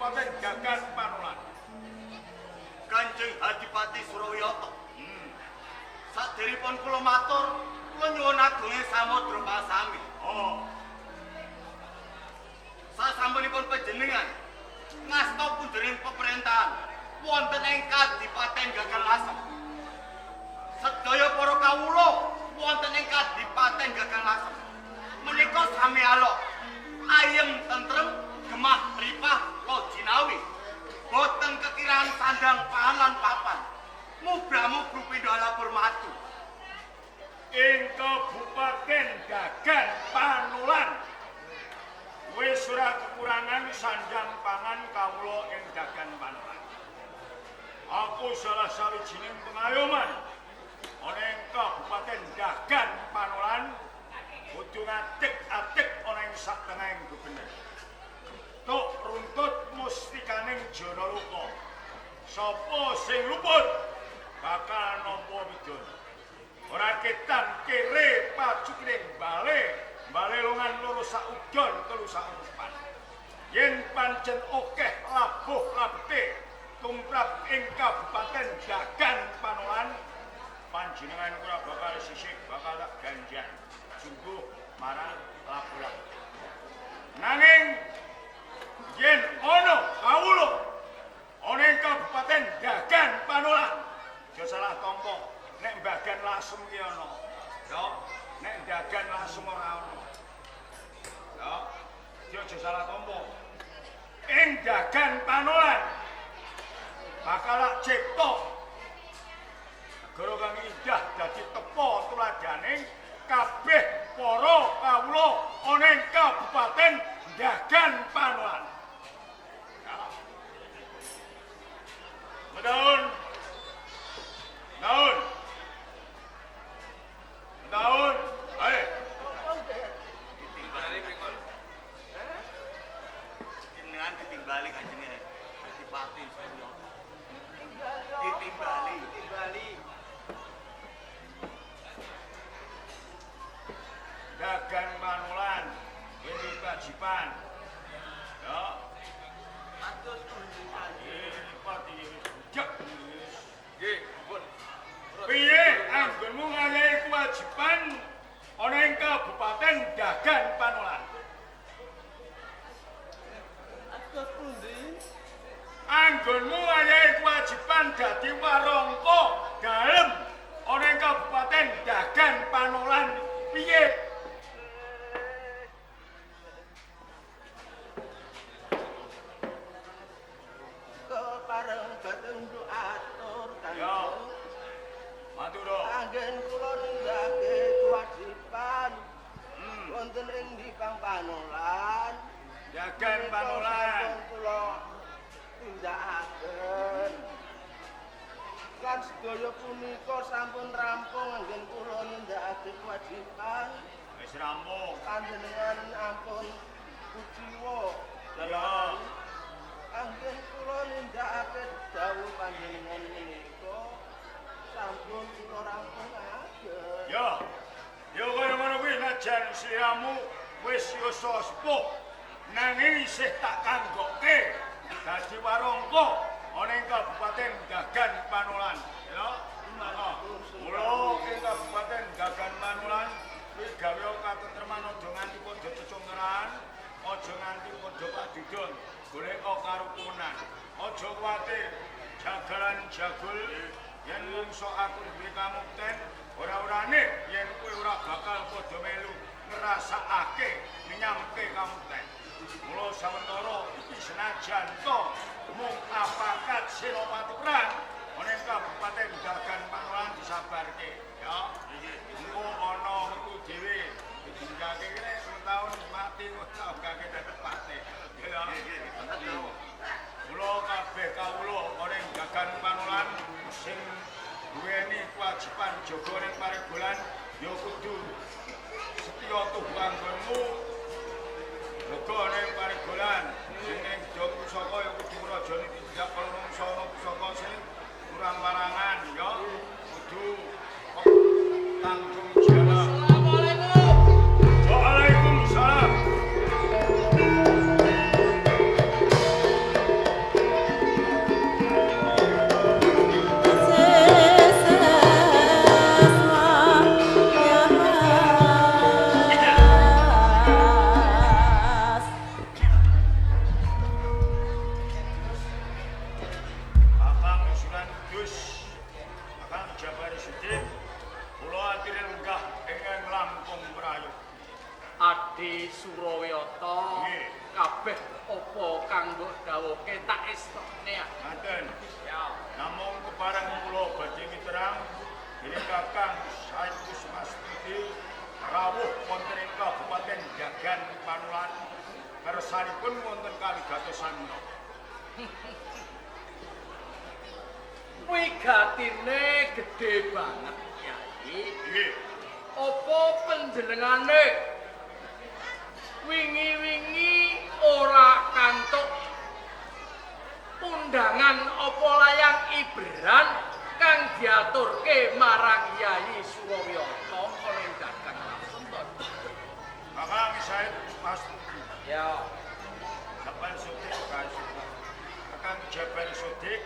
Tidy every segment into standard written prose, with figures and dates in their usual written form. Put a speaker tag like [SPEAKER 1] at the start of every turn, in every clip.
[SPEAKER 1] Kabupaten Gagan Panolan.
[SPEAKER 2] Kanjeng Adipati Surawiyata. Saderipun kula matur, kula nyuwun agunge samodra pasami.
[SPEAKER 1] Oh.
[SPEAKER 2] Sasampunipun panjenengan ngasta pundering pemerintahan wonten ing Kadipaten Gagan Lasem. Sedaya para kawula wonten ing Kadipaten Gagan Lasem menika sami alok, ayem tentrem, gemah ripah lojinawi. Boten kekiraan sandang pangan papan. Mubramu pindha lapur matu.
[SPEAKER 1] Ing Kabupaten Gagan Panolan wis ora kekurangan sandang pangan kawula ing Gagan Panolan. Aku salah sawijining pengayoman ana ing Kabupaten Gagan Panolan kudu ngatik-atik ana ing satengahing gubernur. Tuk runtut mustikaning Janaloka. Sapa sing luput bakal nampa widon. Ora ketan kere pacuking bale longan loro sak udon telu sak umpan. Yen pancen akeh labuh labete tumrap ing Kabupaten Gagan Panolan, panjenengan ora bakal sisik, bakal tak ganjar sungguh marang labuh. Nanging yen ana kawula ana ing Kabupaten Gagan Panolan, aja salah tampa. Nek Gagan Lasem ki ana. Ya, nek Gagan Lasem ora ana. Ya, aja salah tampa. Ing Gagan Panolan bakal cipta negara kang indah dadi tepa tuladaning kabeh para kawula ana ing Kabupaten Gagan Panolan. Daun. Ayo.
[SPEAKER 2] Ditimbali pikul. Jenengan ditimbali kanjenge Adipati Surawiyata. Ditimbali.
[SPEAKER 1] Gagan Panolan, ini kewajiban. Ya.
[SPEAKER 2] Matur nuwun kanjeng.
[SPEAKER 1] Pati jak.
[SPEAKER 2] Nggih, ampun.
[SPEAKER 1] Piye anggonmu ngayahi kewajiban ana ing Kabupaten Gagan Panolan?
[SPEAKER 2] Atus pundi?
[SPEAKER 1] Anggonmu ngayahi kewajiban dadi warangka dalem ana ing Kabupaten Gagan Panolan. Piye?
[SPEAKER 3] Kepareng ketunggu atur
[SPEAKER 1] Ya. Matur.
[SPEAKER 3] Anggen kula nindakake kewajiban wonten ing Dipang Panolan.
[SPEAKER 1] Gagan Panolan.
[SPEAKER 3] Kula tindakaken. Lan sedaya punika sampun rampung anggen kula nindakake kewajiban.
[SPEAKER 1] Wis rampung.
[SPEAKER 3] Panjenengan ampun kuciwa.
[SPEAKER 1] Ya.
[SPEAKER 3] Anggen kula nindakake dawuh panjenengan menika sampun kula rampungaken.
[SPEAKER 1] Ya. Ya kaya ngono kuwi najan sliramu wis yasa sepuh nanging isih tak kanggokke dadi warangka ana ing Kabupaten Gagan Panolan. Ya. Mula ing Kabupaten Gagan Panolan kuwi gawe katentreman aja nganti padha cecungkeran, aja nganti padha padudon, golek karukunan. Aja kuwatir jagalan jagul yen mungso aku duwe kamukten ora-orane yen kowe ora bakal padha melu ngrasakake nyampe kamukten. Mula sawetara iki senajan to mung apakat Senopati ana ing Kabupaten Gagan Panolan disabarke. Ya, engko ana metu dhewe didingake kene taun mati kok gake tetepate. Ya. Mula kabeh kawula ana ing Gagan Panolan sing duweni kewajiban jaga ning paregolan ya kudu setya tuhu anggonmu. Jaga ning paregolan sing ning jog pusaka ya kudu ngrajani tidak pelungsa ana pusaka sing kurang warangan ya kudu tanggung jawab.
[SPEAKER 3] Assalamualaikum.
[SPEAKER 1] Waalaikumsalam.
[SPEAKER 3] tak estone.
[SPEAKER 1] Ngaten.
[SPEAKER 3] Ya.
[SPEAKER 1] Namung kepareng kula badhe miterang dening Kakang Saifus Mastuti rawuh wonten ing Kabupaten Gagan Panulan kersanipun wonten Kaligatosan.
[SPEAKER 3] Wigatine gedhe banget, Kyai.
[SPEAKER 1] Nggih.
[SPEAKER 3] Apa panjenengane wingi-wingi ora kantuk undangan apa layang Ibran kang diaturke marang Yayi Surawiyata ana ing Gagang langsung to.
[SPEAKER 1] Kakang Saifus Mastuti.
[SPEAKER 3] Ya.
[SPEAKER 1] Jaban Sudik Kakang Jaban Sudik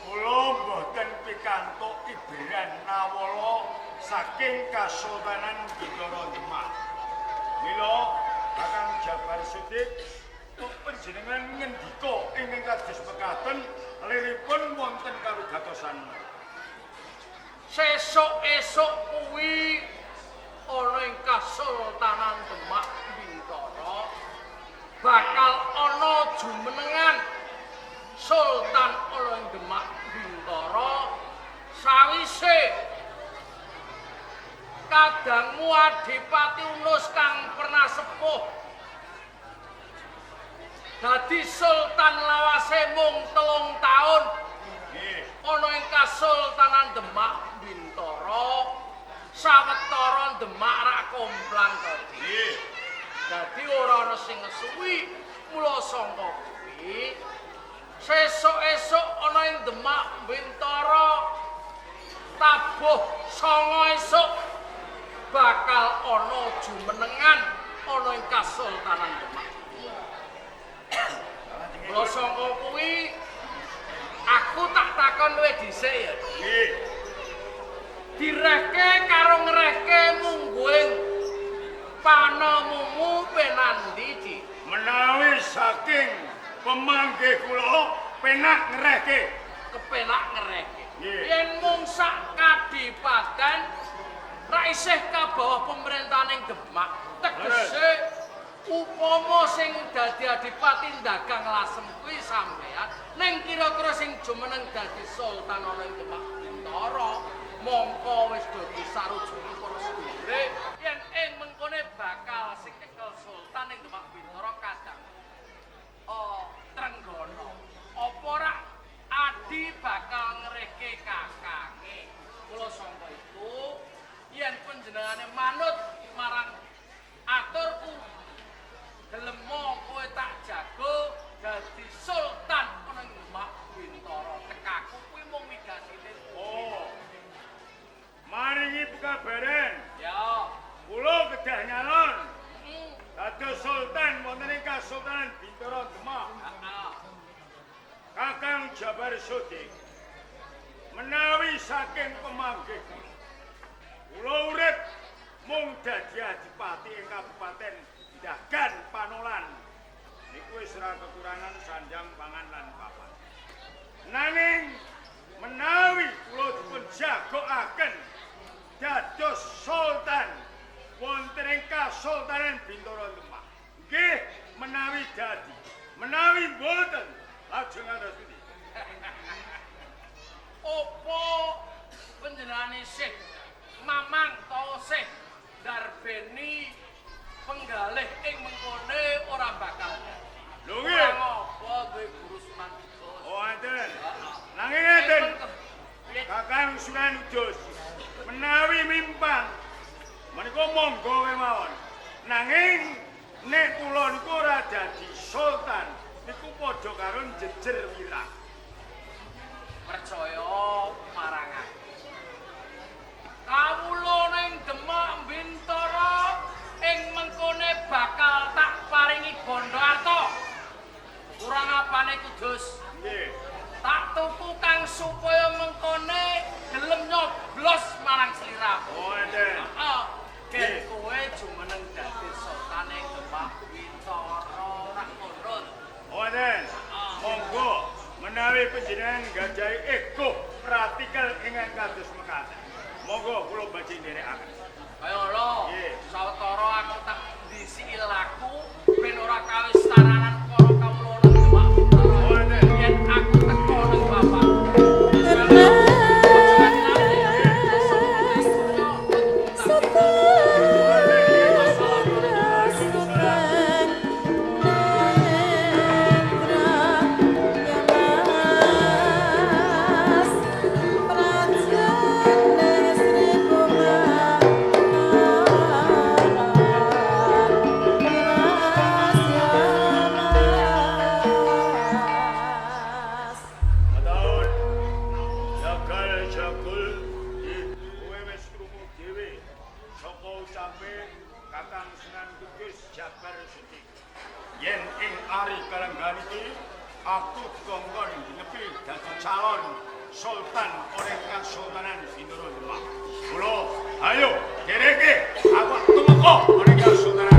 [SPEAKER 1] kula mboten pikantuk Ibran nawala saking Kasultanan Bintara Demak. Mila Kakang Jaban Sudik panjenengan ngendika ingkang kados mekaten liripun wonten kawigatosan.
[SPEAKER 3] Sesuk-esuk kuwi ana ing Kasultanan Demak Bintara bakal ana jumenengan Sultan ana ing Demak Bintara sawise kadangmu Adipati Unus kang pernah sepuh dadi Sultan lawase mung 3 taun
[SPEAKER 1] Nggih.
[SPEAKER 3] ana ing Kasultanan Demak Bintara sawetara Demak rak komplang to.
[SPEAKER 1] Nggih.
[SPEAKER 3] Dadi ora ana sing ngesuwi mula sangka kuwi sesuk-esuk ana ing Demak Bintara tabuh 9 esuk bakal ana jumenengan ana ing Kasultanan Demak. Mula sangka kuwi aku tak takon luwih dhisik ya.
[SPEAKER 1] Nggih.
[SPEAKER 3] Direhke karo ngerehke mungguing panamumu penandi Ci.
[SPEAKER 1] Menawi saking pemanggih kula penak ngerehke.
[SPEAKER 3] Kepenak ngerehke.
[SPEAKER 1] Nggih.
[SPEAKER 3] Yen mung sak kadipaten ra isih ka bawah pemerintahan Demak. Tegese upama sing dadi adipati dagang lasem kuwi sampean ning kira-kira sing jumeneng dadi sultan ana ing Demak Bintara mongko wis dadi sarujine para sedulure yen ing mengkone bakal sing nyekel sultan ing Demak Bintara kadang Trenggono apa ra Adi bakal ngerehke kakange kula sangka iku yen panjenengane manut marang aturku gelem kowe tak jago dadi sultan ana ing Demak Bintara tekaku kuwi mung wigatine.
[SPEAKER 1] Oh. Maringi pekabaran.
[SPEAKER 3] Ya.
[SPEAKER 1] Kula kedah nyalon
[SPEAKER 3] Hmm.
[SPEAKER 1] dados sultan wonten ing Kasultanan Bintara Demak.
[SPEAKER 3] Heeh.
[SPEAKER 1] Kakang Jabar Sudik menawi saking pemanggih kula urip mung dadi adipati ing Kabupaten Gagan Panulan. Niku wis ora kekurangan sandang pangan lan papan. Nanging menawi kula dipun jagokaken dados sultan wonten ing Kasultanan Bintara Demak. Nggih menawi dadi, menawi boten lajeng ngados pundi.
[SPEAKER 3] Opo panjenengane sih mamang to sih darbeni penggalih ing mengkone ora bakal.
[SPEAKER 1] Lho nggih.
[SPEAKER 3] Ora ngopo duwe guru mantu.
[SPEAKER 1] Oh enten. Nanging enten Kakang Sunan Udus menawi mimpang menika monggo kemawon. Nanging nek kula niku ora dadi sultan niku padha karo jejer wirang.
[SPEAKER 3] Percaya marang aku. Kawula ning Demak Bintara ing mengkone bakal tak paringi bondo arta. Kurang apane Kudus?
[SPEAKER 1] Nggih.
[SPEAKER 3] Tak tuku kang supaya mengkone gelem nyoblos marang sliramu.
[SPEAKER 1] Oh enten.
[SPEAKER 3] Heeh. Gen kowe jumeneng dadi sultan ing Demak Bintara rak kono.
[SPEAKER 1] Oh enten. Monggo menawi panjenengan gadhahi ego praktikal ingkang kados mekaten. Monggo kula badhe nderekaken.
[SPEAKER 3] Kaya ngono.
[SPEAKER 1] Nggih.
[SPEAKER 3] Sawetara aku tak ndisi laku ben ora kawis taranan para kawula nang Demak Bintara.
[SPEAKER 1] aku dikongkon nepi dadi calon sultan oleh Kesultanan Sindoro Demak. Kula ayo dereke aku tumeka oleh Kesultanan